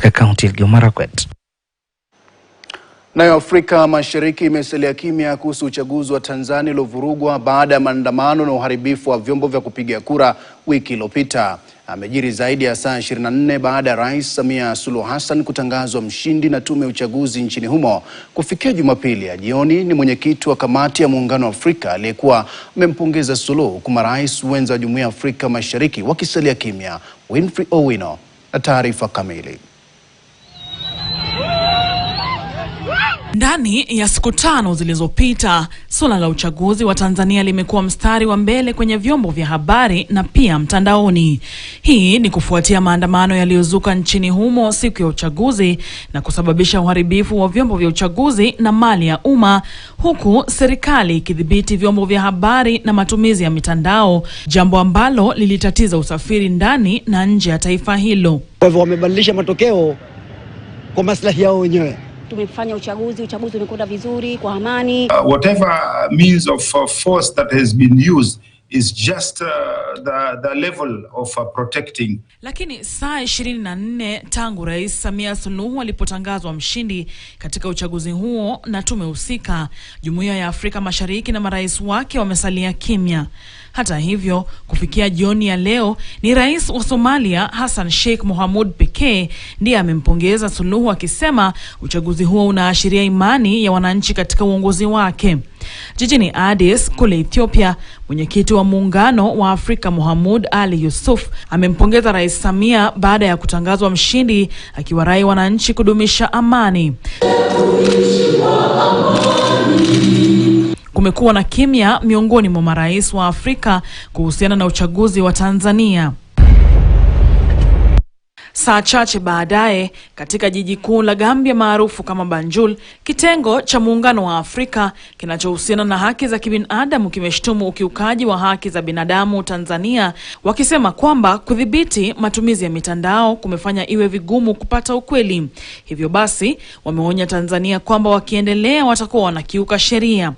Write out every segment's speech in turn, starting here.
katika kaunti ya Elgeyo Marakwet. Nayo Afrika Mashariki imesalia kimya kuhusu uchaguzi wa Tanzania uliovurugwa baada ya maandamano na uharibifu wa vyombo vya kupigia kura wiki iliyopita. Amejiri zaidi ya saa 24 baada ya Rais Samia Suluhu Hassan kutangazwa mshindi na tume ya uchaguzi nchini humo. Kufikia Jumapili ya jioni, ni mwenyekiti wa kamati ya Muungano wa Afrika aliyekuwa amempongeza Suluhu, huku marais wenza wa Jumuiya ya Afrika Mashariki wakisalia kimya. Winfrey Owino na taarifa kamili. Ndani ya siku 5 zilizopita, suala la uchaguzi wa Tanzania limekuwa mstari wa mbele kwenye vyombo vya habari na pia mtandaoni. Hii ni kufuatia maandamano yaliyozuka nchini humo siku ya uchaguzi na kusababisha uharibifu wa vyombo vya uchaguzi na mali ya umma, huku serikali ikidhibiti vyombo vya habari na matumizi ya mitandao, jambo ambalo lilitatiza usafiri ndani na nje ya taifa hilo. Kwa hivyo wamebadilisha matokeo kwa maslahi yao wenyewe. Tumefanya uchaguzi umekwenda vizuri kwa amani. Whatever means of force that has been used is just the level of protecting. Lakini saa 24 tangu Rais Samia Suluhu alipotangazwa mshindi katika uchaguzi huo na tume husika, Jumuiya ya Afrika Mashariki na marais wake wamesalia kimya. Hata hivyo, kufikia jioni ya leo, ni Rais wa Somalia Hassan Sheikh Mohamud pekee ndiye amempongeza Suluhu, akisema uchaguzi huo unaashiria imani ya wananchi katika uongozi wake. Jijini Addis kule Ethiopia, mwenyekiti wa Muungano wa Afrika Mohamud Ali Yusuf amempongeza Rais Samia baada ya kutangazwa mshindi, akiwarai wananchi kudumisha amani. Kumekuwa na kimya miongoni mwa marais wa Afrika kuhusiana na uchaguzi wa Tanzania. Saa chache baadaye, katika jiji kuu la Gambia maarufu kama Banjul, kitengo cha Muungano wa Afrika kinachohusiana na haki za kibinadamu kimeshtumu ukiukaji wa haki za binadamu Tanzania, wakisema kwamba kudhibiti matumizi ya mitandao kumefanya iwe vigumu kupata ukweli. Hivyo basi, wameonya Tanzania kwamba wakiendelea watakuwa wanakiuka sheria.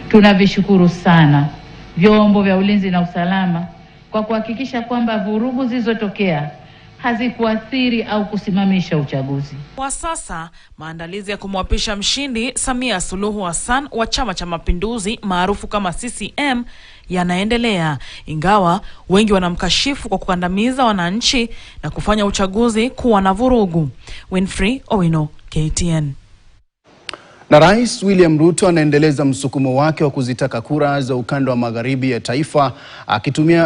Tunavishukuru sana vyombo vya ulinzi na usalama kwa kuhakikisha kwamba vurugu zilizotokea hazikuathiri au kusimamisha uchaguzi. Kwa sasa, maandalizi ya kumwapisha mshindi Samia Suluhu Hassan wa Chama cha Mapinduzi maarufu kama CCM yanaendelea, ingawa wengi wanamkashifu kwa kukandamiza wananchi na kufanya uchaguzi kuwa na vurugu. Winfrey Owino, KTN. Na Rais William Ruto anaendeleza msukumo wake wa kuzitaka kura za ukanda wa magharibi ya taifa akitumia